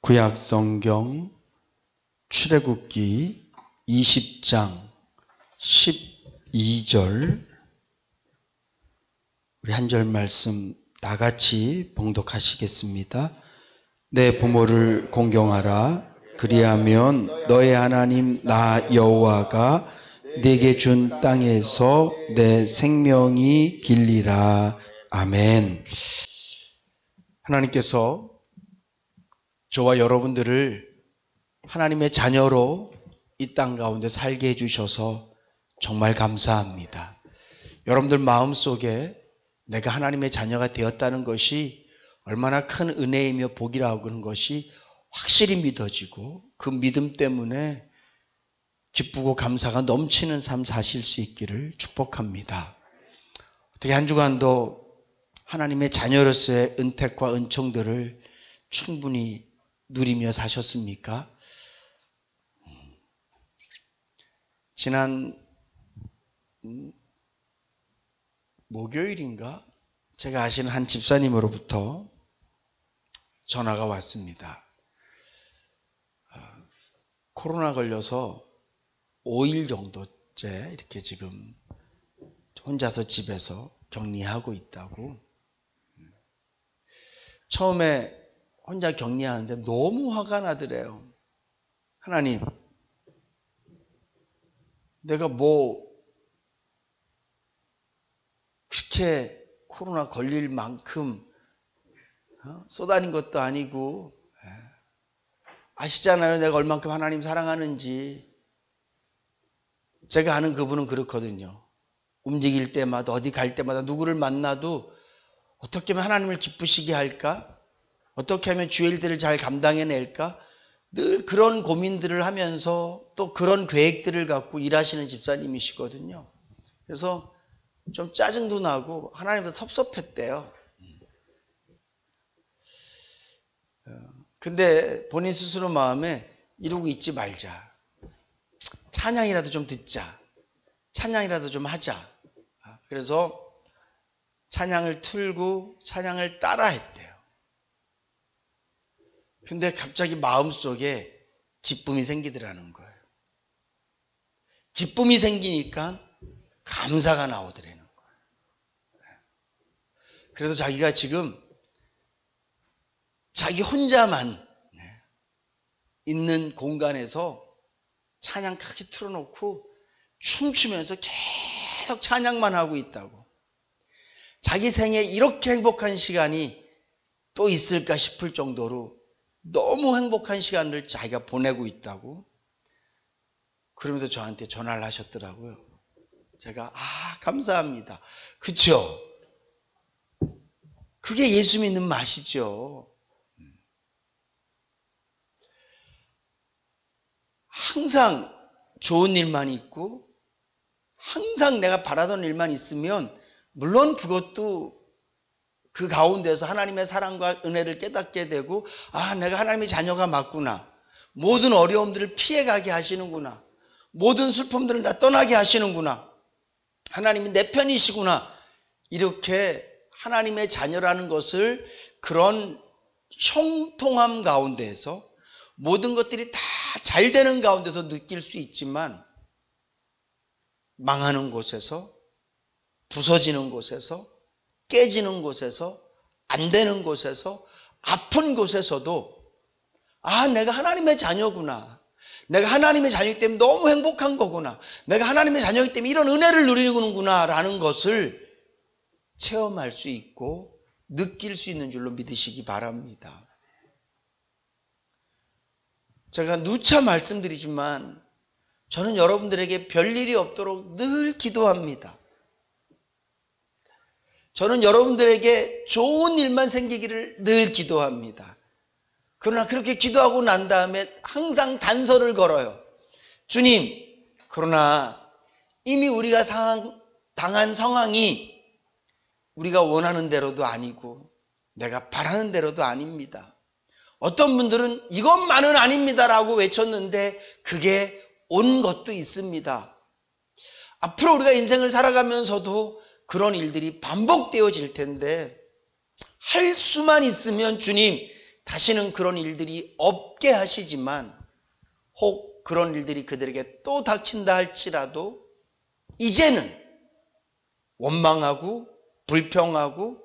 구약성경 출애굽기 20장 12절 우리 한 절 말씀 다 같이 봉독하시겠습니다. 내 부모를 공경하라. 그리하면 너의 하나님 나 여호와가 네게 준 땅에서 내 생명이 길리라. 아멘. 하나님께서 저와 여러분들을 하나님의 자녀로 이 땅 가운데 살게 해주셔서 정말 감사합니다. 여러분들 마음속에 내가 하나님의 자녀가 되었다는 것이 얼마나 큰 은혜이며 복이라고 하는 것이 확실히 믿어지고 그 믿음 때문에 기쁘고 감사가 넘치는 삶 사실 수 있기를 축복합니다. 어떻게 한 주간도 하나님의 자녀로서의 은택과 은총들을 충분히 누리며 사셨습니까? 지난 목요일인가 제가 아시는 한 집사님으로부터 전화가 왔습니다. 코로나 걸려서 5일 정도째 이렇게 지금 혼자서 집에서 격리하고 있다고. 처음에 혼자 격리하는데 너무 화가 나더래요. 하나님, 내가 그렇게 코로나 걸릴 만큼 쏘다닌 것도 아니고, 아시잖아요. 내가 얼만큼 하나님 사랑하는지. 제가 아는 그분은 그렇거든요. 움직일 때마다 어디 갈 때마다 누구를 만나도 어떻게 하면 하나님을 기쁘시게 할까? 어떻게 하면 주의 일들을 잘 감당해낼까? 늘 그런 고민들을 하면서 또 그런 계획들을 갖고 일하시는 집사님이시거든요. 그래서 좀 짜증도 나고 하나님도 섭섭했대요. 근데 본인 스스로 마음에 이러고 있지 말자. 찬양이라도 좀 듣자. 찬양이라도 좀 하자. 그래서 찬양을 틀고 찬양을 따라 했대요. 근데 갑자기 마음속에 기쁨이 생기더라는 거예요. 기쁨이 생기니까 감사가 나오더라는 거예요. 그래서 자기가 지금 자기 혼자만 있는 공간에서 찬양 크게 틀어놓고 춤추면서 계속 찬양만 하고 있다고. 자기 생에 이렇게 행복한 시간이 또 있을까 싶을 정도로 너무 행복한 시간을 자기가 보내고 있다고. 그러면서 저한테 전화를 하셨더라고요. 제가 감사합니다. 그쵸? 그게 예수 믿는 맛이죠. 항상 좋은 일만 있고 항상 내가 바라던 일만 있으면 물론 그것도 그 가운데서 하나님의 사랑과 은혜를 깨닫게 되고 내가 하나님의 자녀가 맞구나. 모든 어려움들을 피해가게 하시는구나. 모든 슬픔들을 다 떠나게 하시는구나. 하나님이 내 편이시구나. 이렇게 하나님의 자녀라는 것을 그런 형통함 가운데에서 모든 것들이 다 잘 되는 가운데서 느낄 수 있지만 망하는 곳에서, 부서지는 곳에서, 깨지는 곳에서, 안 되는 곳에서, 아픈 곳에서도 내가 하나님의 자녀구나. 내가 하나님의 자녀이기 때문에 너무 행복한 거구나. 내가 하나님의 자녀이기 때문에 이런 은혜를 누리는구나 라는 것을 체험할 수 있고 느낄 수 있는 줄로 믿으시기 바랍니다. 제가 누차 말씀드리지만 저는 여러분들에게 별일이 없도록 늘 기도합니다. 저는 여러분들에게 좋은 일만 생기기를 늘 기도합니다. 그러나 그렇게 기도하고 난 다음에 항상 단서를 걸어요. 주님, 그러나 이미 우리가 당한 상황이 우리가 원하는 대로도 아니고 내가 바라는 대로도 아닙니다. 어떤 분들은 이것만은 아닙니다라고 외쳤는데 그게 온 것도 있습니다. 앞으로 우리가 인생을 살아가면서도 그런 일들이 반복되어질 텐데 할 수만 있으면 주님 다시는 그런 일들이 없게 하시지만, 혹 그런 일들이 그들에게 또 닥친다 할지라도 이제는 원망하고 불평하고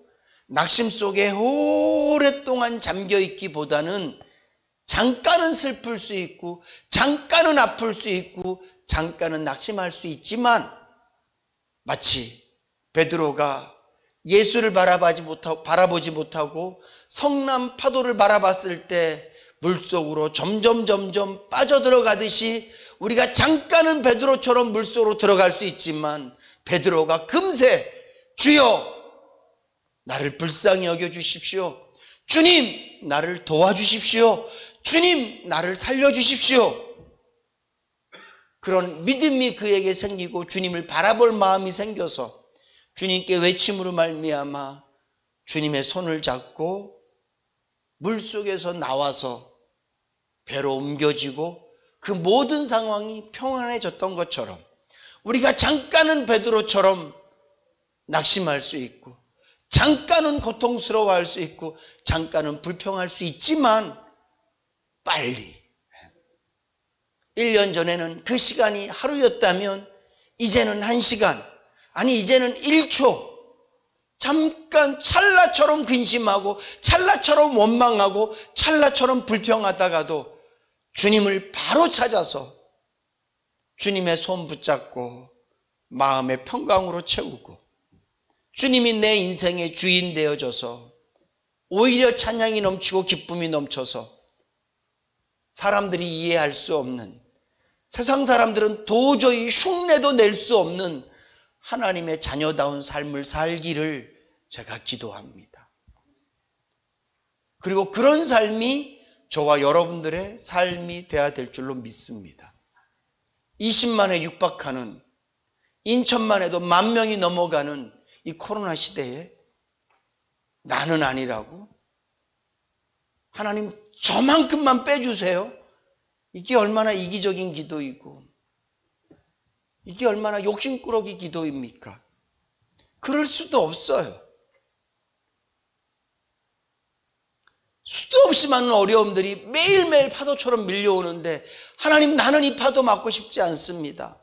낙심 속에 오랫동안 잠겨있기보다는 잠깐은 슬플 수 있고 잠깐은 아플 수 있고 잠깐은 낙심할 수 있지만, 마치 베드로가 예수를 바라보지 못하고 성남 파도를 바라봤을 때 물속으로 점점 빠져들어가듯이, 우리가 잠깐은 베드로처럼 물속으로 들어갈 수 있지만 베드로가 금세 주여 나를 불쌍히 여겨주십시오, 주님 나를 도와주십시오, 주님 나를 살려주십시오, 그런 믿음이 그에게 생기고 주님을 바라볼 마음이 생겨서 주님께 외침으로 말미암아 주님의 손을 잡고 물속에서 나와서 배로 옮겨지고 그 모든 상황이 평안해졌던 것처럼, 우리가 잠깐은 베드로처럼 낙심할 수 있고 잠깐은 고통스러워할 수 있고 잠깐은 불평할 수 있지만, 빨리 1년 전에는 그 시간이 하루였다면 이제는 1시간, 아니 이제는 1초, 잠깐 찰나처럼 근심하고 찰나처럼 원망하고 찰나처럼 불평하다가도 주님을 바로 찾아서 주님의 손 붙잡고 마음의 평강으로 채우고, 주님이 내 인생의 주인 되어줘서 오히려 찬양이 넘치고 기쁨이 넘쳐서 사람들이 이해할 수 없는, 세상 사람들은 도저히 흉내도 낼 수 없는 하나님의 자녀다운 삶을 살기를 제가 기도합니다. 그리고 그런 삶이 저와 여러분들의 삶이 되어야 될 줄로 믿습니다. 20만에 육박하는, 인천만 해도 10,000명이 넘어가는 이 코로나 시대에 나는 아니라고? 하나님 저만큼만 빼주세요. 이게 얼마나 이기적인 기도이고 이게 얼마나 욕심꾸러기 기도입니까? 그럴 수도 없어요. 수도 없이 많은 어려움들이 매일매일 파도처럼 밀려오는데, 하나님 나는 이 파도 맞고 싶지 않습니다.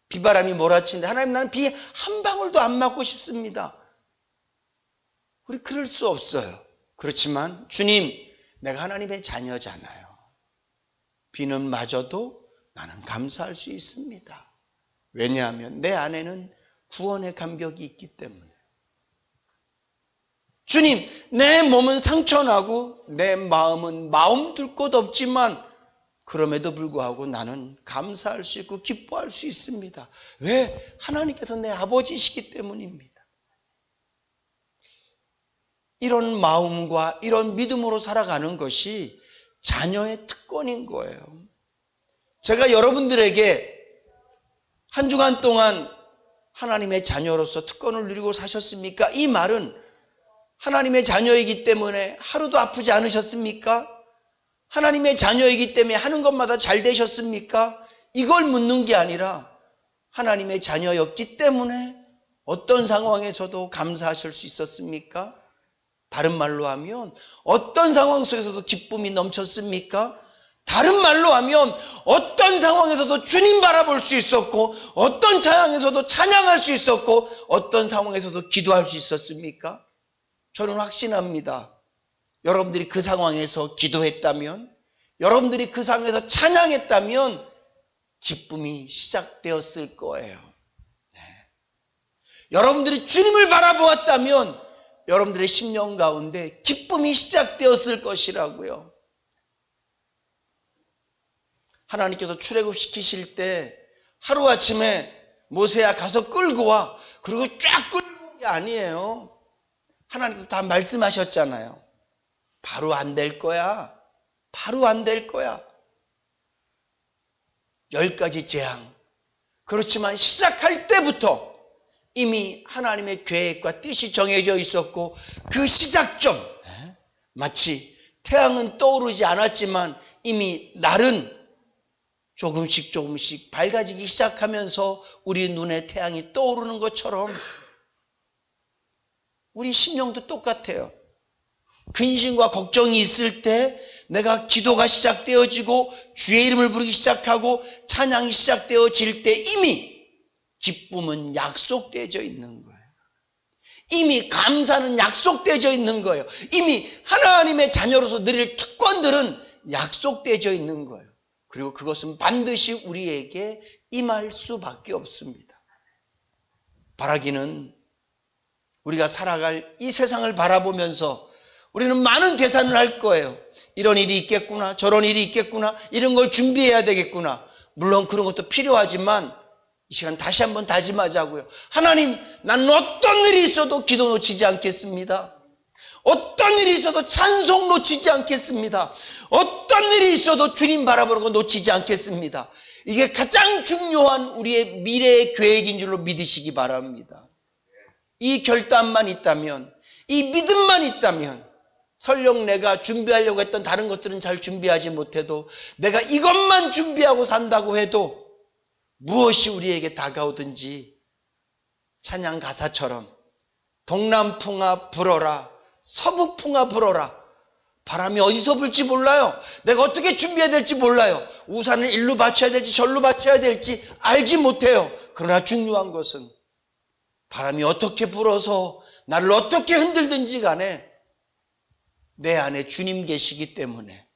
비바람이 몰아치는데 하나님 나는 비 한 방울도 안 맞고 싶습니다. 우리 그럴 수 없어요. 그렇지만 주님, 내가 하나님의 자녀잖아요. 비는 맞아도 나는 감사할 수 있습니다. 왜냐하면 내 안에는 구원의 감격이 있기 때문에. 주님, 내 몸은 상처나고 내 마음은 마음 둘 곳 없지만 그럼에도 불구하고 나는 감사할 수 있고 기뻐할 수 있습니다. 왜? 하나님께서 내 아버지시기 때문입니다. 이런 마음과 이런 믿음으로 살아가는 것이 자녀의 특권인 거예요. 제가 여러분들에게 한 주간 동안 하나님의 자녀로서 특권을 누리고 사셨습니까? 이 말은 하나님의 자녀이기 때문에 하루도 아프지 않으셨습니까? 하나님의 자녀이기 때문에 하는 것마다 잘 되셨습니까? 이걸 묻는 게 아니라 하나님의 자녀였기 때문에 어떤 상황에서도 감사하실 수 있었습니까? 다른 말로 하면 어떤 상황 속에서도 기쁨이 넘쳤습니까? 다른 말로 하면 어떤 상황에서도 주님 바라볼 수 있었고 어떤 상황에서도 찬양할 수 있었고 어떤 상황에서도 기도할 수 있었습니까? 저는 확신합니다. 여러분들이 그 상황에서 기도했다면, 여러분들이 그 상황에서 찬양했다면 기쁨이 시작되었을 거예요. 네. 여러분들이 주님을 바라보았다면 여러분들의 심령 가운데 기쁨이 시작되었을 것이라고요. 하나님께서 출애굽시키실 때 하루아침에 모세야 가서 끌고 와, 그리고 쫙 끌고 온 게 아니에요. 하나님께서 다 말씀하셨잖아요. 바로 안 될 거야. 바로 안 될 거야. 10가지 재앙. 그렇지만 시작할 때부터 이미 하나님의 계획과 뜻이 정해져 있었고, 그 시작점, 마치 태양은 떠오르지 않았지만 이미 날은 조금씩 밝아지기 시작하면서 우리 눈에 태양이 떠오르는 것처럼 우리 심령도 똑같아요. 근심과 걱정이 있을 때 내가 기도가 시작되어지고 주의 이름을 부르기 시작하고 찬양이 시작되어질 때 이미 기쁨은 약속되어져 있는 거예요. 이미 감사는 약속되어져 있는 거예요. 이미 하나님의 자녀로서 누릴 특권들은 약속되어져 있는 거예요. 그리고 그것은 반드시 우리에게 임할 수밖에 없습니다. 바라기는 우리가 살아갈 이 세상을 바라보면서 우리는 많은 계산을 할 거예요. 이런 일이 있겠구나, 저런 일이 있겠구나, 이런 걸 준비해야 되겠구나. 물론 그런 것도 필요하지만 이 시간 다시 한번 다짐하자고요. 하나님, 나는 어떤 일이 있어도 기도 놓치지 않겠습니다. 어떤 일이 있어도 찬송 놓치지 않겠습니다. 어떤 일이 있어도 주님 바라보는 거 놓치지 않겠습니다. 이게 가장 중요한 우리의 미래의 계획인 줄로 믿으시기 바랍니다. 이 결단만 있다면, 이 믿음만 있다면 설령 내가 준비하려고 했던 다른 것들은 잘 준비하지 못해도 내가 이것만 준비하고 산다고 해도 무엇이 우리에게 다가오든지 찬양 가사처럼 동남풍아 불어라, 서북풍아 불어라. 바람이 어디서 불지 몰라요. 내가 어떻게 준비해야 될지 몰라요. 우산을 일로 받쳐야 될지 절로 받쳐야 될지 알지 못해요. 그러나 중요한 것은 바람이 어떻게 불어서 나를 어떻게 흔들든지 간에 내 안에 주님 계시기 때문에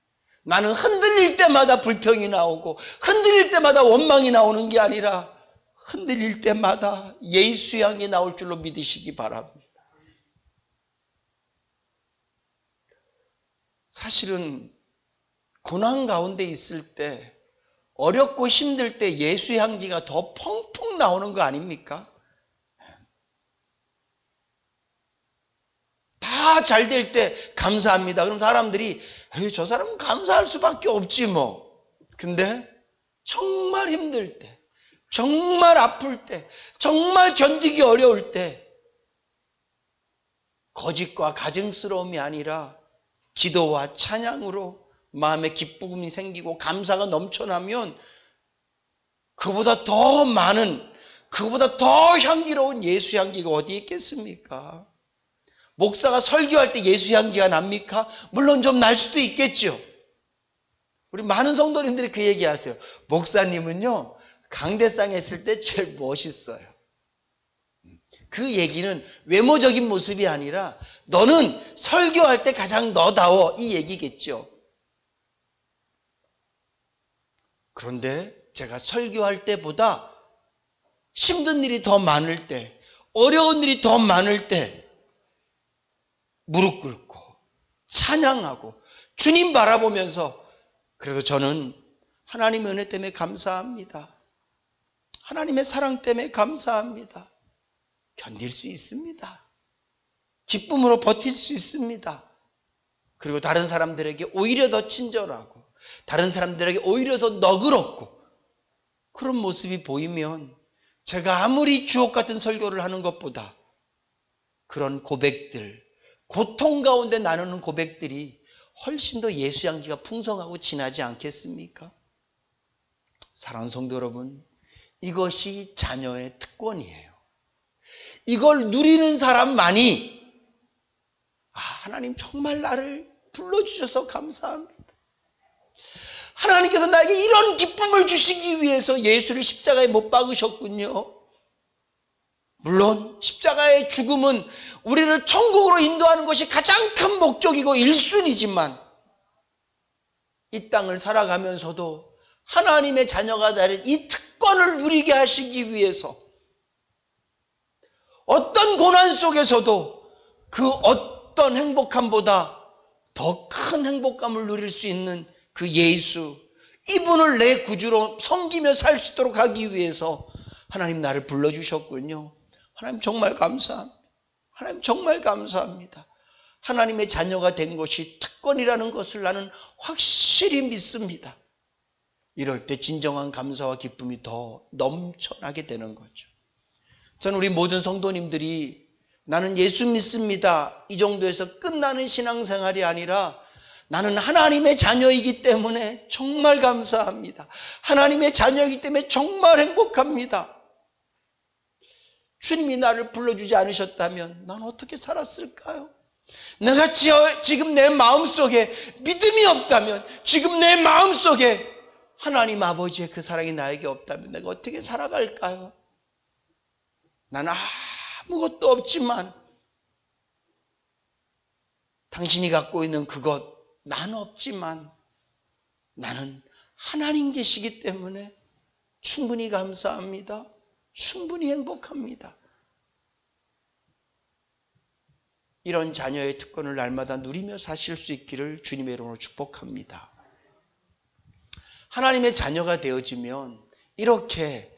나는 흔들릴 때마다 불평이 나오고 흔들릴 때마다 원망이 나오는 게 아니라 흔들릴 때마다 예수 향이 나올 줄로 믿으시기 바랍니다. 사실은 고난 가운데 있을 때, 어렵고 힘들 때 예수 향기가 더 펑펑 나오는 거 아닙니까? 다 잘 될 때 감사합니다. 그럼 사람들이 저 사람은 감사할 수밖에 없지 뭐. 근데 정말 힘들 때, 정말 아플 때, 정말 견디기 어려울 때 거짓과 가증스러움이 아니라 기도와 찬양으로 마음에 기쁨이 생기고 감사가 넘쳐나면 그보다 더 많은, 그보다 더 향기로운 예수 향기가 어디 있겠습니까? 목사가 설교할 때 예수 향기가 납니까? 물론 좀 날 수도 있겠죠. 우리 많은 성도님들이 그 얘기하세요. 목사님은요 강대상에 있을 때 제일 멋있어요. 그 얘기는 외모적인 모습이 아니라 너는 설교할 때 가장 너다워, 이 얘기겠죠. 그런데 제가 설교할 때보다 힘든 일이 더 많을 때, 어려운 일이 더 많을 때 무릎 꿇고 찬양하고 주님 바라보면서, 그래서 저는 하나님의 은혜 때문에 감사합니다. 하나님의 사랑 때문에 감사합니다. 견딜 수 있습니다. 기쁨으로 버틸 수 있습니다. 그리고 다른 사람들에게 오히려 더 친절하고 다른 사람들에게 오히려 더 너그럽고 그런 모습이 보이면 제가 아무리 주옥 같은 설교를 하는 것보다 그런 고백들, 고통 가운데 나누는 고백들이 훨씬 더 예수 향기가 풍성하고 진하지 않겠습니까? 사랑하는 성도 여러분, 이것이 자녀의 특권이에요. 이걸 누리는 사람만이 하나님 정말 나를 불러주셔서 감사합니다. 하나님께서 나에게 이런 기쁨을 주시기 위해서 예수를 십자가에 못 박으셨군요. 물론 십자가의 죽음은 우리를 천국으로 인도하는 것이 가장 큰 목적이고 1순위지만 이 땅을 살아가면서도 하나님의 자녀가 되는 이 특권을 누리게 하시기 위해서 어떤 고난 속에서도 그 어떤 행복함보다 더 큰 행복감을 누릴 수 있는 그 예수, 이분을 내 구주로 섬기며 살 수 있도록 하기 위해서 하나님 나를 불러주셨군요. 하나님 정말 감사합니다. 하나님 정말 감사합니다. 하나님의 자녀가 된 것이 특권이라는 것을 나는 확실히 믿습니다. 이럴 때 진정한 감사와 기쁨이 더 넘쳐나게 되는 거죠. 저는 우리 모든 성도님들이 나는 예수 믿습니다, 이 정도에서 끝나는 신앙생활이 아니라 나는 하나님의 자녀이기 때문에 정말 감사합니다. 하나님의 자녀이기 때문에 정말 행복합니다. 주님이 나를 불러주지 않으셨다면 난 어떻게 살았을까요? 내가 지금 내 마음속에 믿음이 없다면, 지금 내 마음속에 하나님 아버지의 그 사랑이 나에게 없다면 내가 어떻게 살아갈까요? 나는 아무것도 없지만 당신이 갖고 있는 그것, 나는 없지만 나는 하나님 계시기 때문에 충분히 감사합니다. 충분히 행복합니다. 이런 자녀의 특권을 날마다 누리며 사실 수 있기를 주님의 이름으로 축복합니다. 하나님의 자녀가 되어지면 이렇게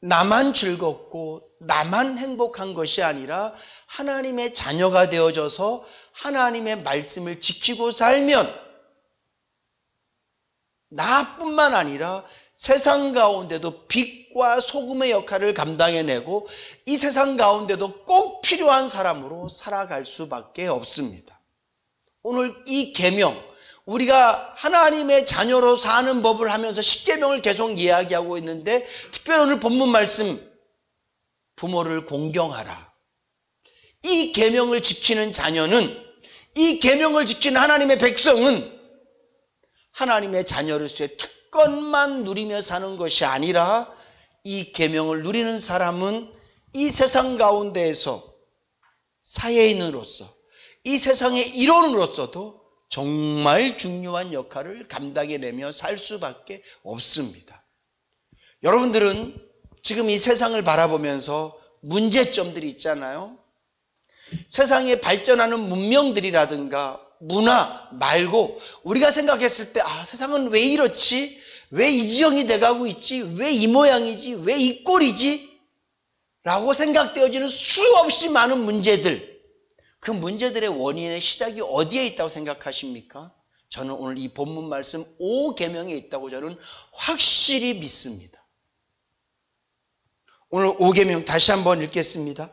나만 즐겁고 나만 행복한 것이 아니라 하나님의 자녀가 되어져서 하나님의 말씀을 지키고 살면 나뿐만 아니라 세상 가운데도 빛과 소금의 역할을 감당해내고 이 세상 가운데도 꼭 필요한 사람으로 살아갈 수밖에 없습니다. 오늘 이 계명, 우리가 하나님의 자녀로 사는 법을 하면서 십계명을 계속 이야기하고 있는데, 특별히 오늘 본문 말씀, 부모를 공경하라. 이 계명을 지키는 자녀는, 이 계명을 지키는 하나님의 백성은 하나님의 자녀로서의 특권만 누리며 사는 것이 아니라 이 계명을 누리는 사람은 이 세상 가운데에서 사회인으로서, 이 세상의 일원으로서도 정말 중요한 역할을 감당해내며 살 수밖에 없습니다. 여러분들은 지금 이 세상을 바라보면서 문제점들이 있잖아요. 세상에 발전하는 문명들이라든가 문화 말고 우리가 생각했을 때 세상은 왜 이렇지? 왜 이 지형이 돼가고 있지? 왜 이 모양이지? 왜 이 꼴이지? 라고 생각되어지는 수없이 많은 문제들, 그 문제들의 원인의 시작이 어디에 있다고 생각하십니까? 저는 오늘 이 본문 말씀 5계명에 있다고 저는 확실히 믿습니다. 오늘 5계명 다시 한번 읽겠습니다.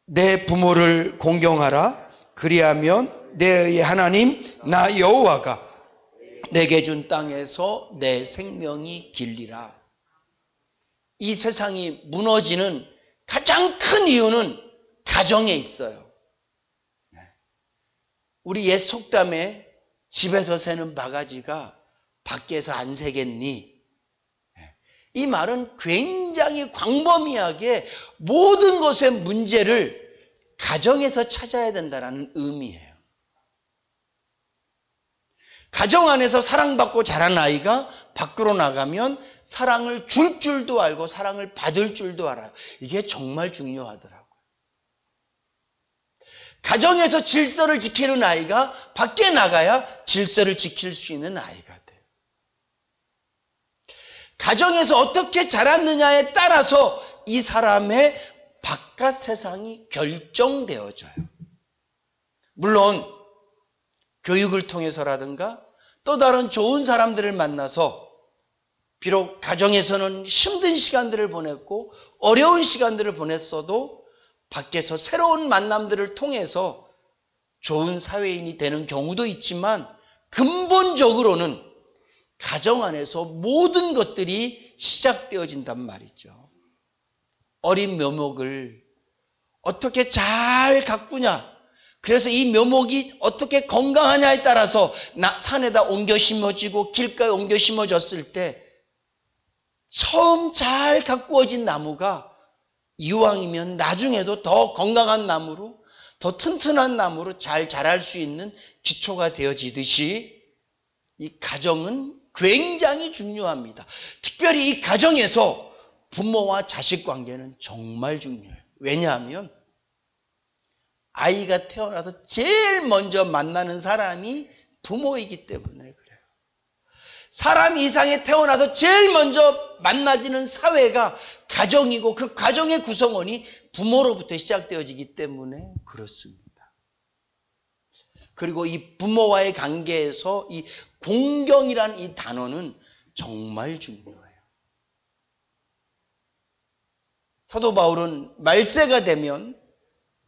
내 부모를 공경하라. 그리하면 내 하나님 나 여호와가 내게 준 땅에서 내 생명이 길리라. 이 세상이 무너지는 가장 큰 이유는 가정에 있어요. 우리 옛 속담에 집에서 새는 바가지가 밖에서 안 새겠니? 이 말은 굉장히 광범위하게 모든 것의 문제를 가정에서 찾아야 된다는 의미예요. 가정 안에서 사랑받고 자란 아이가 밖으로 나가면 사랑을 줄 줄도 알고 사랑을 받을 줄도 알아요. 이게 정말 중요하더라고요. 가정에서 질서를 지키는 아이가 밖에 나가야 질서를 지킬 수 있는 아이가 돼요. 가정에서 어떻게 자랐느냐에 따라서 이 사람의 바깥 세상이 결정되어져요. 물론 교육을 통해서라든가 또 다른 좋은 사람들을 만나서 비록 가정에서는 힘든 시간들을 보냈고 어려운 시간들을 보냈어도 밖에서 새로운 만남들을 통해서 좋은 사회인이 되는 경우도 있지만 근본적으로는 가정 안에서 모든 것들이 시작되어진단 말이죠. 어린 묘목을 어떻게 잘 가꾸냐, 그래서 이 묘목이 어떻게 건강하냐에 따라서 산에다 옮겨 심어지고 길가에 옮겨 심어졌을 때 처음 잘 가꾸어진 나무가 이왕이면 나중에도 더 건강한 나무로, 더 튼튼한 나무로 잘 자랄 수 있는 기초가 되어지듯이 이 가정은 굉장히 중요합니다. 특별히 이 가정에서 부모와 자식 관계는 정말 중요해요. 왜냐하면 아이가 태어나서 제일 먼저 만나는 사람이 부모이기 때문에 그래요. 사람 이상에 태어나서 제일 먼저 만나지는 사회가 가정이고 그 가정의 구성원이 부모로부터 시작되어지기 때문에 그렇습니다. 그리고 이 부모와의 관계에서 이 공경이라는 이 단어는 정말 중요해요. 사도 바울은 말세가 되면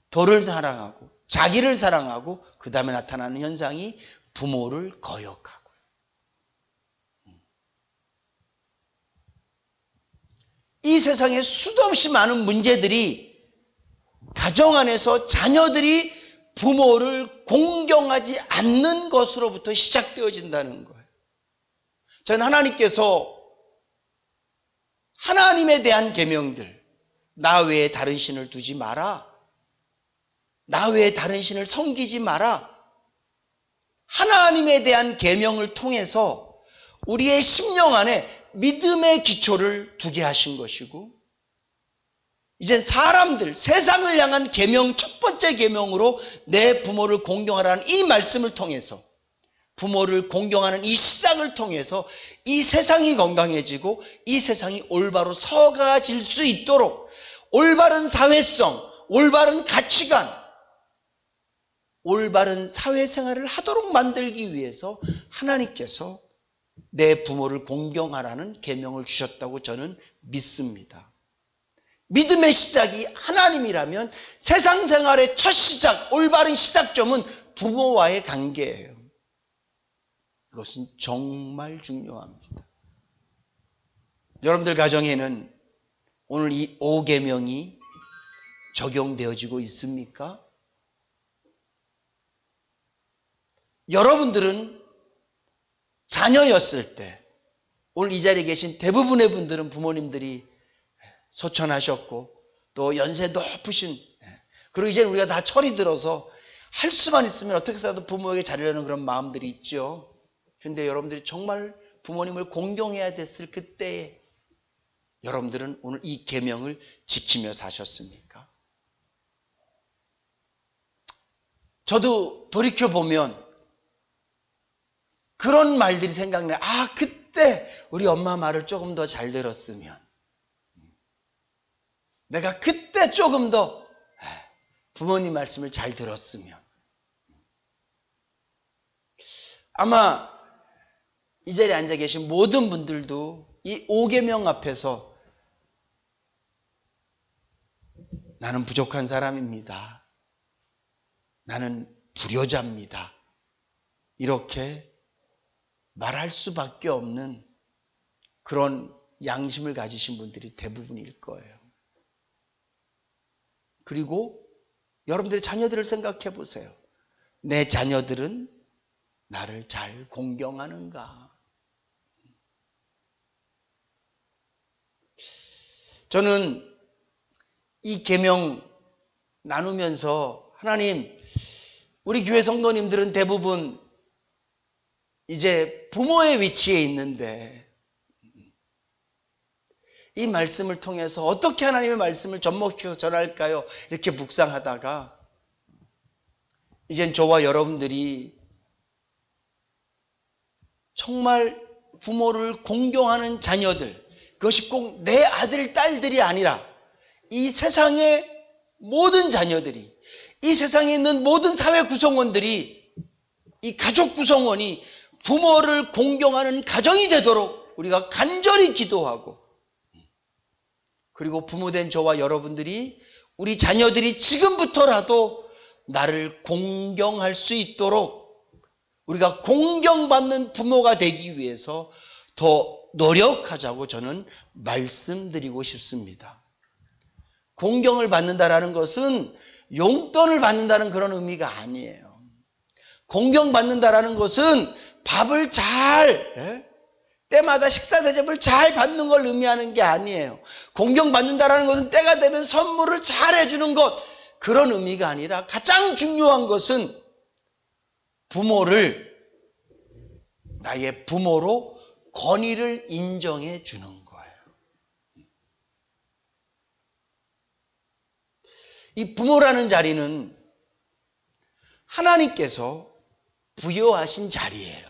도를 사랑하고 자기를 사랑하고 그 다음에 나타나는 현상이 부모를 거역하고, 이 세상에 수도 없이 많은 문제들이 가정 안에서 자녀들이 부모를 공경하지 않는 것으로부터 시작되어진다는 거예요. 저는 하나님께서 하나님에 대한 계명들, 나 외에 다른 신을 두지 마라, 나 외에 다른 신을 섬기지 마라, 하나님에 대한 계명을 통해서 우리의 심령 안에 믿음의 기초를 두게 하신 것이고, 이젠 사람들, 세상을 향한 계명, 첫 번째 계명으로 내 부모를 공경하라는 이 말씀을 통해서, 부모를 공경하는 이 시작을 통해서 이 세상이 건강해지고 이 세상이 올바로 서가질 수 있도록 올바른 사회성, 올바른 가치관, 올바른 사회생활을 하도록 만들기 위해서 하나님께서 내 부모를 공경하라는 계명을 주셨다고 저는 믿습니다. 믿음의 시작이 하나님이라면 세상 생활의 첫 시작, 올바른 시작점은 부모와의 관계예요. 이것은 정말 중요합니다. 여러분들 가정에는 오늘 이 5계명이 적용되어지고 있습니까? 여러분들은 자녀였을 때, 오늘 이 자리에 계신 대부분의 분들은 부모님들이 소천하셨고 또 연세 높으신, 그리고 이제 우리가 다 철이 들어서 할 수만 있으면 어떻게 해서라도 부모에게 잘하려는 그런 마음들이 있죠. 그런데 여러분들이 정말 부모님을 공경해야 됐을 그때에 여러분들은 오늘 이 계명을 지키며 사셨습니까? 저도 돌이켜보면 그런 말들이 생각나요. 아, 그때 우리 엄마 말을 조금 더 잘 들었으면, 내가 그때 조금 더 부모님 말씀을 잘 들었으면. 아마 이 자리에 앉아 계신 모든 분들도 이 5계명 앞에서 나는 부족한 사람입니다, 나는 불효자입니다, 이렇게 말할 수밖에 없는 그런 양심을 가지신 분들이 대부분일 거예요. 그리고 여러분들의 자녀들을 생각해 보세요. 내 자녀들은 나를 잘 공경하는가? 저는 이 계명 나누면서 하나님, 우리 교회 성도님들은 대부분 이제 부모의 위치에 있는데 이 말씀을 통해서 어떻게 하나님의 말씀을 접목시켜서 전할까요? 이렇게 묵상하다가 이젠 저와 여러분들이 정말 부모를 공경하는 자녀들, 그것이 꼭 내 아들, 딸들이 아니라 이 세상의 모든 자녀들이, 이 세상에 있는 모든 사회 구성원들이, 이 가족 구성원이 부모를 공경하는 가정이 되도록 우리가 간절히 기도하고, 그리고 부모된 저와 여러분들이 우리 자녀들이 지금부터라도 나를 공경할 수 있도록 우리가 공경받는 부모가 되기 위해서 더 노력하자고 저는 말씀드리고 싶습니다. 공경을 받는다라는 것은 용돈을 받는다는 그런 의미가 아니에요. 공경받는다라는 것은 밥을 잘, 때마다 식사 대접을 잘 받는 걸 의미하는 게 아니에요. 공경받는다라는 것은 때가 되면 선물을 잘 해주는 것, 그런 의미가 아니라 가장 중요한 것은 부모를 나의 부모로 권위를 인정해 주는 거예요. 이 부모라는 자리는 하나님께서 부여하신 자리예요.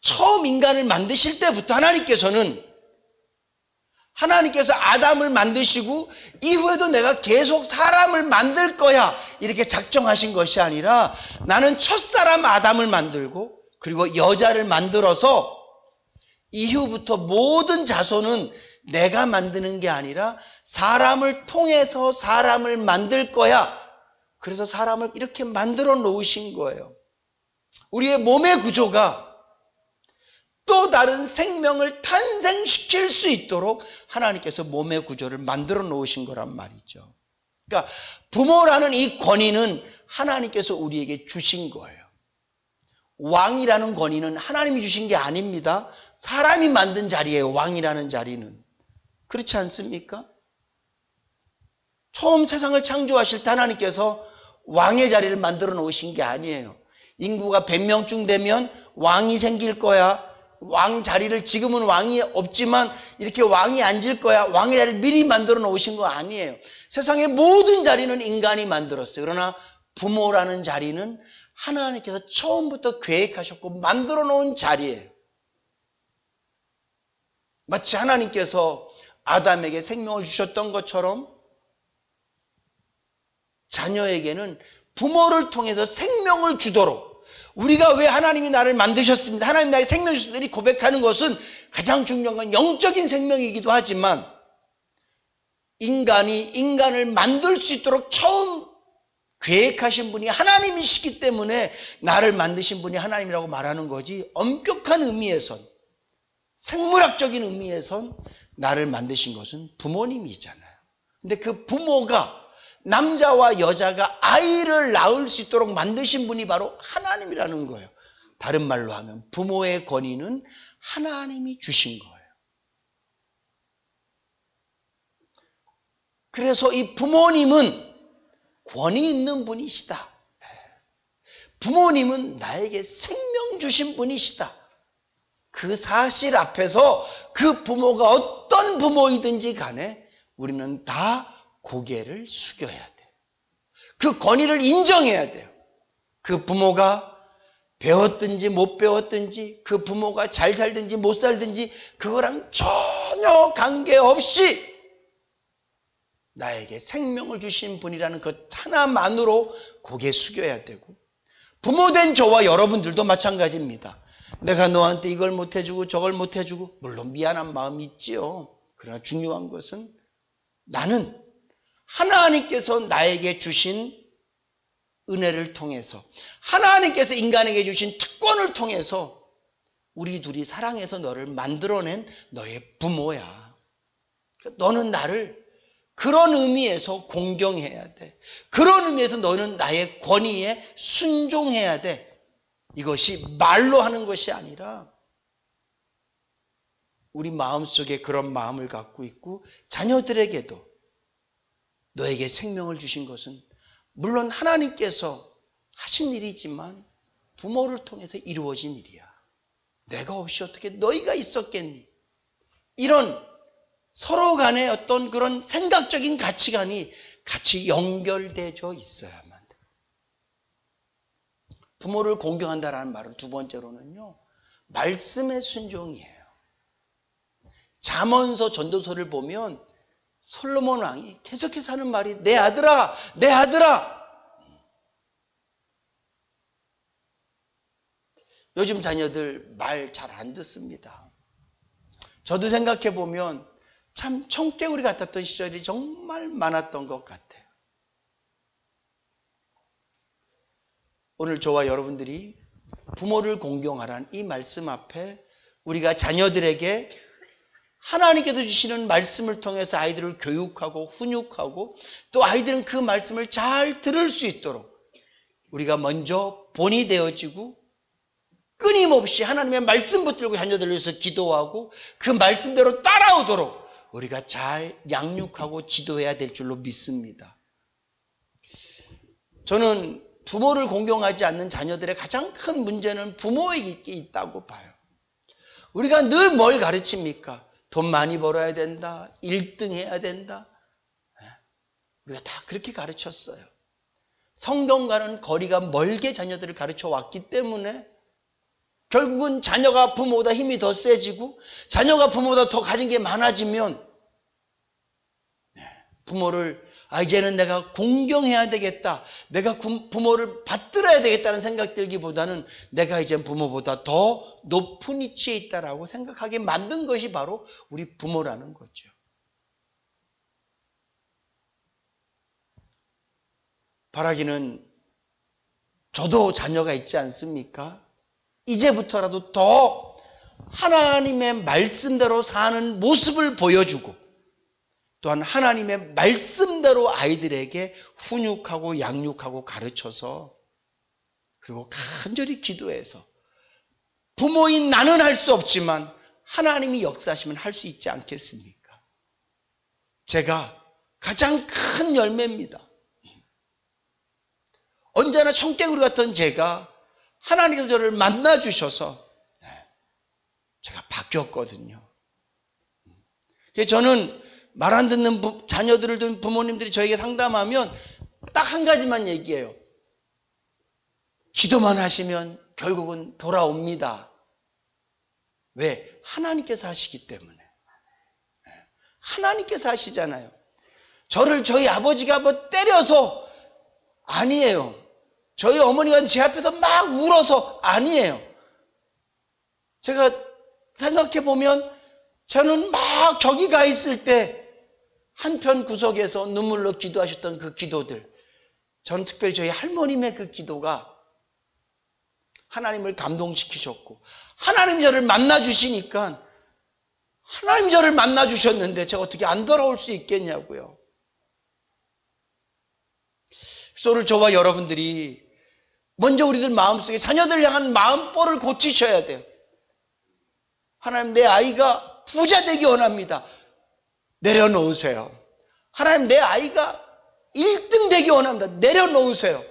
처음 인간을 만드실 때부터 하나님께서 아담을 만드시고 이후에도 내가 계속 사람을 만들 거야 이렇게 작정하신 것이 아니라, 나는 첫사람 아담을 만들고 그리고 여자를 만들어서 이후부터 모든 자손은 내가 만드는 게 아니라 사람을 통해서 사람을 만들 거야. 그래서 사람을 이렇게 만들어 놓으신 거예요. 우리의 몸의 구조가 또 다른 생명을 탄생시킬 수 있도록 하나님께서 몸의 구조를 만들어 놓으신 거란 말이죠. 그러니까 부모라는 이 권위는 하나님께서 우리에게 주신 거예요. 왕이라는 권위는 하나님이 주신 게 아닙니다. 사람이 만든 자리예요. 왕이라는 자리는. 그렇지 않습니까? 처음 세상을 창조하실 때 하나님께서 왕의 자리를 만들어 놓으신 게 아니에요. 인구가 100명쯤 되면 왕이 생길 거야. 왕 자리를, 지금은 왕이 없지만 이렇게 왕이 앉을 거야. 왕의 자리를 미리 만들어 놓으신 거 아니에요. 세상의 모든 자리는 인간이 만들었어요. 그러나 부모라는 자리는 하나님께서 처음부터 계획하셨고 만들어 놓은 자리예요. 마치 하나님께서 아담에게 생명을 주셨던 것처럼 자녀에게는 부모를 통해서 생명을 주도록, 우리가 왜 하나님이 나를 만드셨습니다, 하나님 나에게 생명 주셨으니 고백하는 것은 가장 중요한 건 영적인 생명이기도 하지만 인간이 인간을 만들 수 있도록 처음 계획하신 분이 하나님이시기 때문에 나를 만드신 분이 하나님이라고 말하는 거지, 엄격한 의미에선, 생물학적인 의미에선 나를 만드신 것은 부모님이잖아요. 근데 그 부모가, 남자와 여자가 아이를 낳을 수 있도록 만드신 분이 바로 하나님이라는 거예요. 다른 말로 하면 부모의 권위는 하나님이 주신 거예요. 그래서 이 부모님은 권위 있는 분이시다. 부모님은 나에게 생명 주신 분이시다. 그 사실 앞에서 그 부모가 어떤 부모이든지 간에 우리는 다 고개를 숙여야 돼요. 그 권위를 인정해야 돼요. 그 부모가 배웠든지 못 배웠든지, 그 부모가 잘 살든지 못 살든지 그거랑 전혀 관계없이 나에게 생명을 주신 분이라는 것 하나만으로 고개 숙여야 되고, 부모된 저와 여러분들도 마찬가지입니다. 내가 너한테 이걸 못 해주고 저걸 못 해주고, 물론 미안한 마음이 있지요. 그러나 중요한 것은 나는 하나님께서 나에게 주신 은혜를 통해서, 하나님께서 인간에게 주신 특권을 통해서 우리 둘이 사랑해서 너를 만들어낸 너의 부모야. 너는 나를 그런 의미에서 공경해야 돼. 그런 의미에서 너는 나의 권위에 순종해야 돼. 이것이 말로 하는 것이 아니라 우리 마음속에 그런 마음을 갖고 있고, 자녀들에게도 너에게 생명을 주신 것은 물론 하나님께서 하신 일이지만 부모를 통해서 이루어진 일이야. 내가 없이 어떻게 너희가 있었겠니? 이런 서로 간의 어떤 그런 생각적인 가치관이 같이 연결되어 있어야만 돼. 부모를 공경한다라는 말은 두 번째로는요, 말씀의 순종이에요. 잠언서 전도서를 보면 솔로몬 왕이 계속해서 하는 말이 내 아들아, 내 아들아. 요즘 자녀들 말 잘 안 듣습니다. 저도 생각해 보면 참 청개구리 같았던 시절이 정말 많았던 것 같아요. 오늘 저와 여러분들이 부모를 공경하라는 이 말씀 앞에 우리가 자녀들에게 하나님께서 주시는 말씀을 통해서 아이들을 교육하고 훈육하고, 또 아이들은 그 말씀을 잘 들을 수 있도록 우리가 먼저 본이 되어지고 끊임없이 하나님의 말씀 붙들고 자녀들을 위해서 기도하고 그 말씀대로 따라오도록 우리가 잘 양육하고 지도해야 될 줄로 믿습니다. 저는 부모를 공경하지 않는 자녀들의 가장 큰 문제는 부모에게 있다고 봐요. 우리가 늘 뭘 가르칩니까? 돈 많이 벌어야 된다, 1등 해야 된다. 우리가 다 그렇게 가르쳤어요. 성경과는 거리가 멀게 자녀들을 가르쳐 왔기 때문에 결국은 자녀가 부모보다 힘이 더 세지고, 자녀가 부모보다 더 가진 게 많아지면 부모를 이제는 내가 공경해야 되겠다, 내가 부모를 받들어야 되겠다는 생각 들기보다는 내가 이제 부모보다 더 높은 위치에 있다라고 생각하게 만든 것이 바로 우리 부모라는 거죠. 바라기는 저도 자녀가 있지 않습니까? 이제부터라도 더 하나님의 말씀대로 사는 모습을 보여주고, 또한 하나님의 말씀대로 아이들에게 훈육하고 양육하고 가르쳐서 그리고 간절히 기도해서 부모인 나는 할 수 없지만 하나님이 역사하시면 할 수 있지 않겠습니까? 제가 가장 큰 열매입니다. 언제나 청개구리 같은 제가 하나님께서 저를 만나주셔서 제가 바뀌었거든요. 저는 말 안 듣는 자녀들을 둔 부모님들이 저에게 상담하면 딱 한 가지만 얘기해요. 기도만 하시면 결국은 돌아옵니다. 왜? 하나님께서 하시기 때문에. 하나님께서 하시잖아요. 저를 저희 아버지가 뭐 때려서 아니에요. 저희 어머니가 제 앞에서 막 울어서 아니에요. 제가 생각해 보면 저는 막 저기 가 있을 때 한편 구석에서 눈물로 기도하셨던 그 기도들, 저는 특별히 저희 할머님의 그 기도가 하나님을 감동시키셨고, 하나님 저를 만나 주시니까 하나님 저를 만나 주셨는데 제가 어떻게 안 돌아올 수 있겠냐고요. 그래서 오늘 저와 여러분들이 먼저 우리들 마음속에 자녀들 향한 마음볼을 고치셔야 돼요. 하나님, 내 아이가 부자 되기 원합니다. 내려놓으세요. 하나님, 내 아이가 1등 되기 원합니다. 내려놓으세요.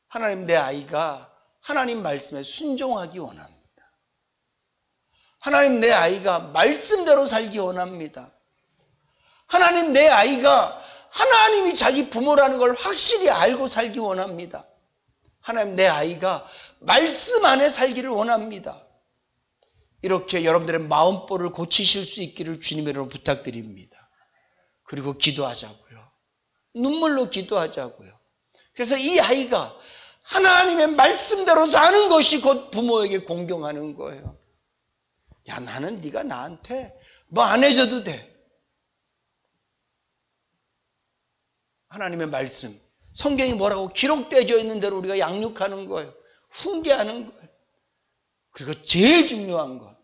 하나님, 내 아이가 하나님 말씀에 순종하기 원합니다. 하나님, 내 아이가 말씀대로 살기 원합니다. 하나님, 내 아이가 하나님이 자기 부모라는 걸 확실히 알고 살기 원합니다. 하나님, 내 아이가 말씀 안에 살기를 원합니다. 이렇게 여러분들의 마음볼을 고치실 수 있기를 주님으로 부탁드립니다. 그리고 기도하자고요. 눈물로 기도하자고요. 그래서 이 아이가 하나님의 말씀대로 사는 것이 곧 부모에게 공경하는 거예요. 야, 나는 네가 나한테 뭐 안 해줘도 돼. 하나님의 말씀, 성경이 뭐라고 기록되어 있는 대로 우리가 양육하는 거예요. 훈계하는 거예요. 그리고 제일 중요한 건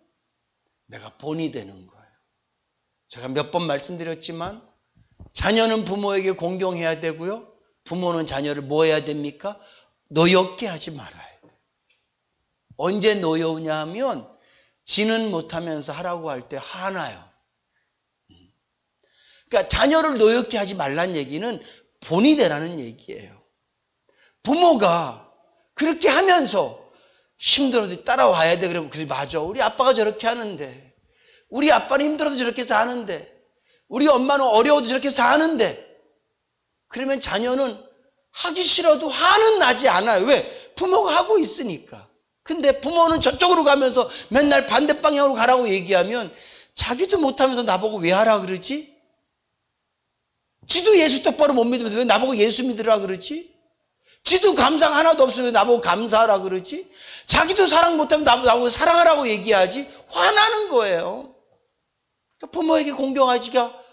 내가 본이 되는 거예요. 제가 몇 번 말씀드렸지만 자녀는 부모에게 공경해야 되고요. 부모는 자녀를 뭐 해야 됩니까? 노엽게 하지 말아야 돼요. 언제 노여우냐 하면 지는 못하면서 하라고 할 때 화나요. 그러니까 자녀를 노엽게 하지 말라는 얘기는 본이 되라는 얘기예요. 부모가 그렇게 하면서 힘들어도 따라와야 돼. 그러면 그래, 맞아. 우리 아빠가 저렇게 하는데, 우리 아빠는 힘들어도 저렇게 사는데, 우리 엄마는 어려워도 저렇게 사는데, 그러면 자녀는 하기 싫어도 화는 나지 않아요. 왜? 부모가 하고 있으니까. 근데 부모는 저쪽으로 가면서 맨날 반대 방향으로 가라고 얘기하면 자기도 못하면서 나보고 왜 하라 그러지? 지도 예수 똑바로 못 믿으면서 왜 나보고 예수 믿으라 그러지? 지도 감상 하나도 없으면 왜 나보고 감사하라 그러지? 자기도 사랑 못하면 나보고 사랑하라고 얘기하지? 화나는 거예요. 부모에게 공경하기가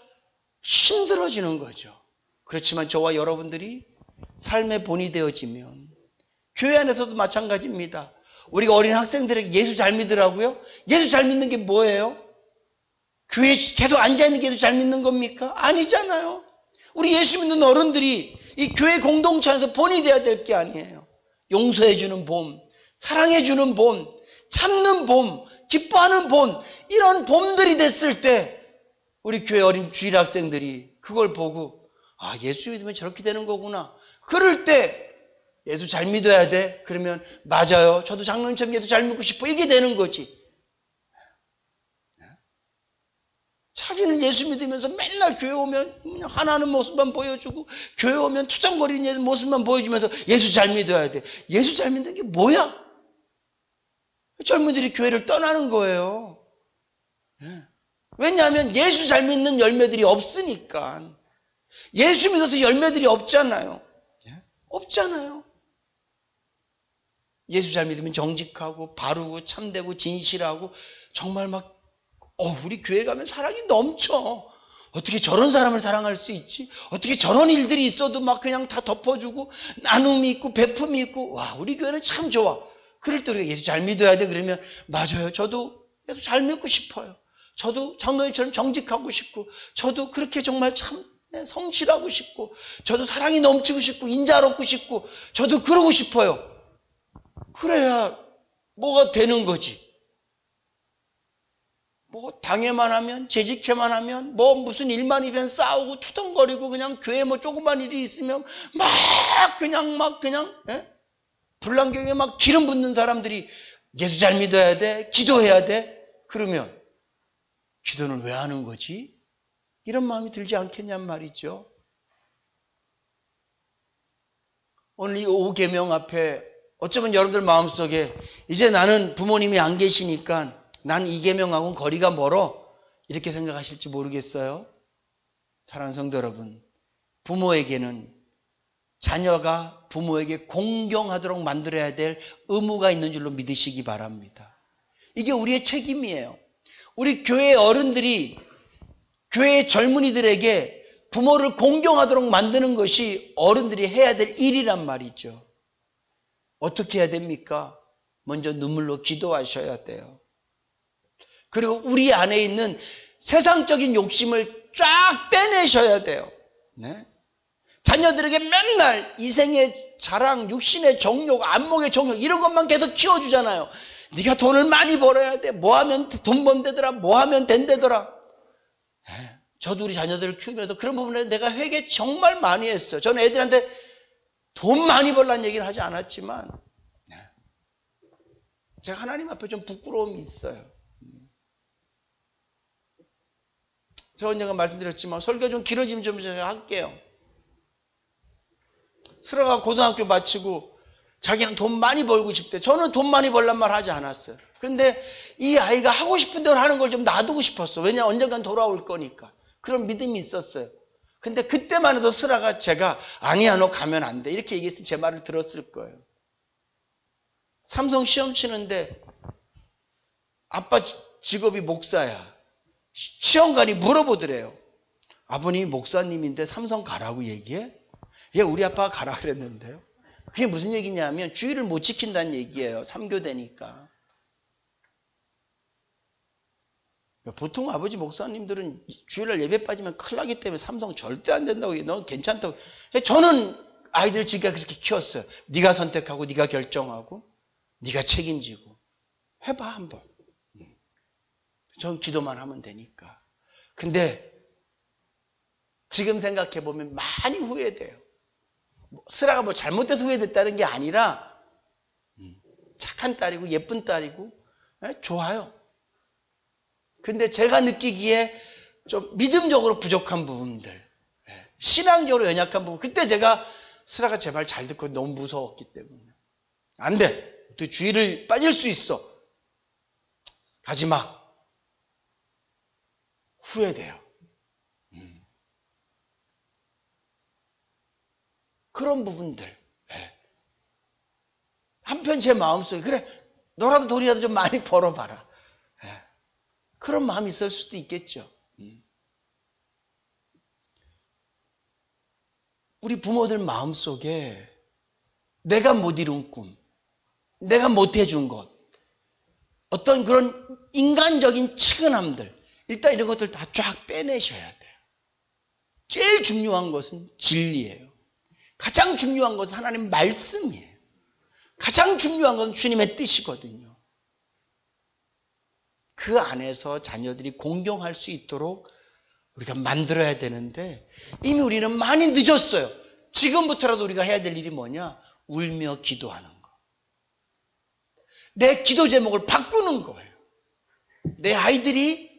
힘들어지는 거죠. 그렇지만 저와 여러분들이 삶의 본이 되어지면, 교회 안에서도 마찬가지입니다. 우리가 어린 학생들에게 예수 잘 믿으라고요? 예수 잘 믿는 게 뭐예요? 교회에 계속 앉아있는 게 예수 잘 믿는 겁니까? 아니잖아요. 우리 예수 믿는 어른들이 이 교회 공동체 안에서 본이 돼야 될 게 아니에요. 용서해주는 본, 사랑해주는 본, 참는 본, 기뻐하는 본, 이런 봄들이 됐을 때 우리 교회 어린 주일 학생들이 그걸 보고, 아, 예수 믿으면 저렇게 되는 거구나. 그럴 때 예수 잘 믿어야 돼. 그러면 맞아요. 저도 장로님처럼 예수 잘 믿고 싶어. 이게 되는 거지. 자기는 예수 믿으면서 맨날 교회 오면 그냥 하나는 모습만 보여주고, 교회 오면 투정거리는 모습만 보여주면서 예수 잘 믿어야 돼. 예수 잘 믿는 게 뭐야? 젊은이들이 교회를 떠나는 거예요. 왜냐하면 예수 잘 믿는 열매들이 없으니까. 예수 믿어서 열매들이 없잖아요. 없잖아요. 예수 잘 믿으면 정직하고 바르고 참되고 진실하고 정말 막 우리 교회 가면 사랑이 넘쳐. 어떻게 저런 사람을 사랑할 수 있지? 어떻게 저런 일들이 있어도 막 그냥 다 덮어주고 나눔이 있고 베품이 있고, 와, 우리 교회는 참 좋아. 그럴 때 우리가 예수 잘 믿어야 돼. 그러면 맞아요. 저도 예수 잘 믿고 싶어요. 저도 장로님처럼 정직하고 싶고, 저도 그렇게 정말 참 성실하고 싶고, 저도 사랑이 넘치고 싶고, 인자롭고 싶고, 저도 그러고 싶어요. 그래야 뭐가 되는 거지. 뭐 당해만 하면, 재직해만 하면, 뭐 무슨 일만 있으면 싸우고 투덜거리고, 그냥 교회 뭐 조그만 일이 있으면 그냥 불난경에 막 기름 붓는 사람들이 예수 잘 믿어야 돼, 기도해야 돼. 그러면 기도는 왜 하는 거지? 이런 마음이 들지 않겠냔 말이죠. 오늘 이 5계명 앞에 어쩌면 여러분들 마음속에 이제 나는 부모님이 안 계시니까 난 이 계명하고는 거리가 멀어, 이렇게 생각하실지 모르겠어요. 사랑하는 성도 여러분, 부모에게는 자녀가 부모에게 공경하도록 만들어야 될 의무가 있는 줄로 믿으시기 바랍니다. 이게 우리의 책임이에요. 우리 교회 어른들이 교회 젊은이들에게 부모를 공경하도록 만드는 것이 어른들이 해야 될 일이란 말이죠. 어떻게 해야 됩니까? 먼저 눈물로 기도하셔야 돼요. 그리고 우리 안에 있는 세상적인 욕심을 쫙 빼내셔야 돼요. 네? 자녀들에게 맨날 이생의 자랑, 육신의 정욕, 안목의 정욕 이런 것만 계속 키워주잖아요. 네가 돈을 많이 벌어야 돼. 뭐 하면 돈 번대더라. 뭐 하면 된대더라. 저도 우리 자녀들을 키우면서 그런 부분에 내가 회개 정말 많이 했어요. 저는 애들한테 돈 많이 벌라는 얘기는 하지 않았지만 제가 하나님 앞에 좀 부끄러움이 있어요. 제가 언젠가 말씀드렸지만 설교 좀 길어지면 좀 제가 할게요. 슬아가 고등학교 마치고 자기는 돈 많이 벌고 싶대. 저는 돈 많이 벌란 말 하지 않았어요. 근데 이 아이가 하고 싶은 대로 하는 걸 좀 놔두고 싶었어. 왜냐 언젠간 돌아올 거니까. 그런 믿음이 있었어요. 근데 그때만 해도 슬아가 제가 아니야 너 가면 안 돼 이렇게 얘기했으면 제 말을 들었을 거예요. 삼성 시험 치는데 아빠 직업이 목사야. 시험관이 물어보더래요. 아버님 목사님인데 삼성 가라고 얘기해? 예, 우리 아빠가 가라 그랬는데요. 그게 무슨 얘기냐면 주의를 못 지킨다는 얘기예요. 3교대니까. 보통 아버지 목사님들은 주일날 예배 빠지면 큰일 나기 때문에 삼성 절대 안 된다고 얘기해. 넌 괜찮다고. 저는 아이들 지금까지 그렇게 키웠어요. 네가 선택하고 네가 결정하고 네가 책임지고 해봐 한번. 전 기도만 하면 되니까. 근데 지금 생각해보면 많이 후회돼요. 슬아가 뭐 잘못돼서 후회됐다는 게 아니라 착한 딸이고 예쁜 딸이고 좋아요. 근데 제가 느끼기에 좀 믿음적으로 부족한 부분들, 신앙적으로 연약한 부분, 그때 제가 슬아가 제발 잘 듣고 너무 무서웠기 때문에 안 돼. 또 주의를 빠질 수 있어. 가지마. 후회돼요. 그런 부분들. 한편 제 마음속에 그래 너라도 돈이라도 좀 많이 벌어봐라. 그런 마음이 있을 수도 있겠죠. 우리 부모들 마음속에 내가 못 이룬 꿈, 내가 못 해준 것, 어떤 그런 인간적인 측은함들, 일단 이런 것들 다 쫙 빼내셔야 돼요. 제일 중요한 것은 진리예요. 가장 중요한 것은 하나님 말씀이에요. 가장 중요한 것은 주님의 뜻이거든요. 그 안에서 자녀들이 공경할 수 있도록 우리가 만들어야 되는데 이미 우리는 많이 늦었어요. 지금부터라도 우리가 해야 될 일이 뭐냐? 울며 기도하는 거. 내 기도 제목을 바꾸는 거예요. 내 아이들이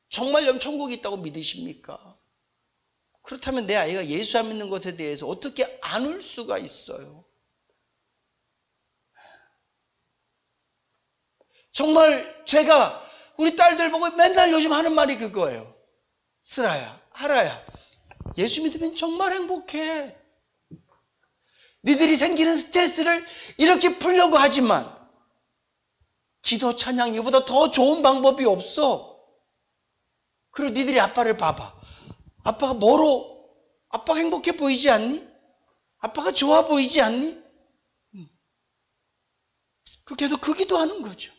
정말 천국이 있다고 믿으십니까? 그렇다면 내 아이가 예수 안 믿는 것에 대해서 어떻게 안 울 수가 있어요? 정말 제가 우리 딸들 보고 맨날 요즘 하는 말이 그거예요. 슬아야, 하라야, 예수 믿으면 정말 행복해. 니들이 생기는 스트레스를 이렇게 풀려고 하지만 기도 찬양 이보다 더 좋은 방법이 없어. 그리고 니들이 아빠를 봐봐. 아빠가 뭐로? 아빠가 행복해 보이지 않니? 아빠가 좋아 보이지 않니? 계속 그 기도하는 거죠.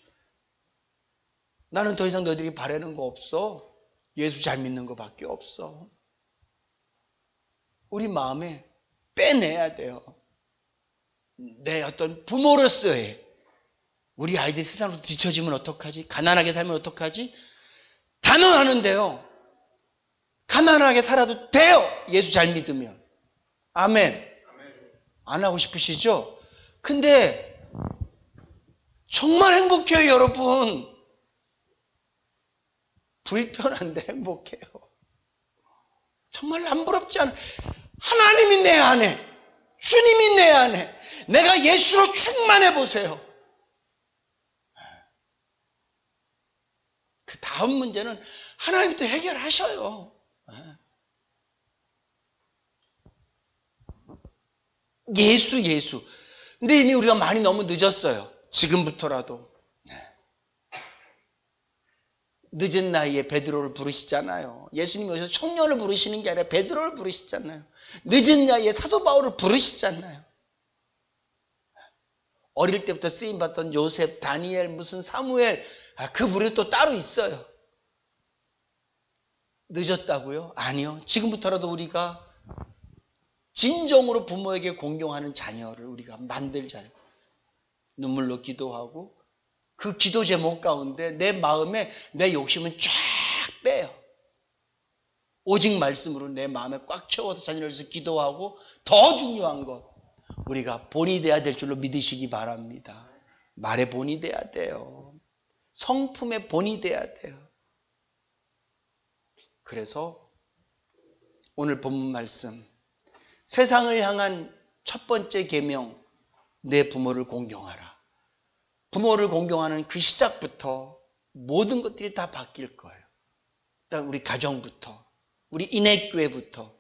나는 더 이상 너희들이 바라는 거 없어. 예수 잘 믿는 거밖에 없어. 우리 마음에 빼내야 돼요. 내 어떤 부모로서의 우리 아이들이 세상으로 뒤처지면 어떡하지? 가난하게 살면 어떡하지? 단언하는데요. 가난하게 살아도 돼요. 예수 잘 믿으면. 아멘. 안 하고 싶으시죠? 근데 정말 행복해요, 여러분. 불편한데 행복해요. 정말 남부럽지 않아. 하나님이 내 안에, 주님이 내 안에, 내가 예수로 충만해 보세요. 그 다음 문제는 하나님이 또 해결하셔요. 예수. 근데 이미 우리가 많이 너무 늦었어요. 지금부터라도. 늦은 나이에 베드로를 부르시잖아요. 예수님이 여기서 청년을 부르시는 게 아니라 베드로를 부르시잖아요. 늦은 나이에 사도 바울을 부르시잖아요. 어릴 때부터 쓰임받던 요셉, 다니엘, 무슨 사무엘, 그 부류 또 따로 있어요. 늦었다고요? 아니요. 지금부터라도 우리가 진정으로 부모에게 공경하는 자녀를 우리가 만들자요. 눈물로 기도하고 그 기도 제목 가운데 내 마음에 내 욕심은 쫙 빼요. 오직 말씀으로 내 마음에 꽉 채워서 자녀를 위해서 기도하고 더 중요한 것 우리가 본이 돼야 될 줄로 믿으시기 바랍니다. 말의 본이 돼야 돼요. 성품의 본이 돼야 돼요. 그래서 오늘 본문 말씀 세상을 향한 첫 번째 계명 내 부모를 공경하라. 부모를 공경하는 그 시작부터 모든 것들이 다 바뀔 거예요. 일단 우리 가정부터 우리 인애교회부터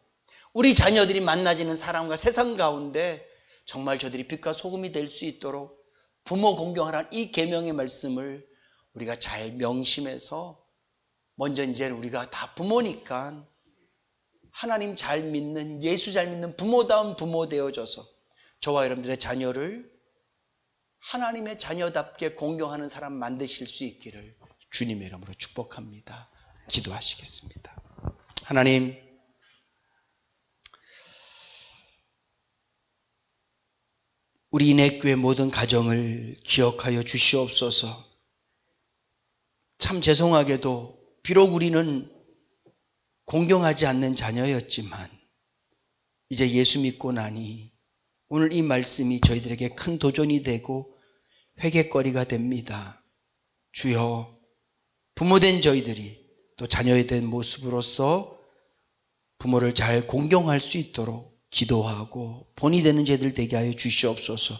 우리 자녀들이 만나지는 사람과 세상 가운데 정말 저들이 빛과 소금이 될 수 있도록 부모 공경하라는 이 계명의 말씀을 우리가 잘 명심해서 먼저 이제 우리가 다 부모니까 하나님 잘 믿는 예수 잘 믿는 부모다운 부모 되어져서 저와 여러분들의 자녀를 하나님의 자녀답게 공경하는 사람 만드실 수 있기를 주님의 이름으로 축복합니다. 기도하시겠습니다. 하나님, 우리 인애교회 모든 가정을 기억하여 주시옵소서. 참 죄송하게도 비록 우리는 공경하지 않는 자녀였지만 이제 예수 믿고 나니 오늘 이 말씀이 저희들에게 큰 도전이 되고 회개거리가 됩니다. 주여, 부모된 저희들이 또 자녀에 대한 모습으로서 부모를 잘 공경할 수 있도록 기도하고 본이 되는 저희들 되게 하여 주시옵소서.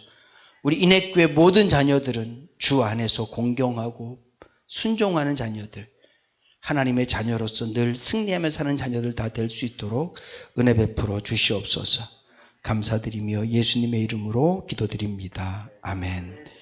우리 인애교회 모든 자녀들은 주 안에서 공경하고 순종하는 자녀들, 하나님의 자녀로서 늘 승리하며 사는 자녀들 다 될 수 있도록 은혜 베풀어 주시옵소서. 감사드리며 예수님의 이름으로 기도드립니다. 아멘.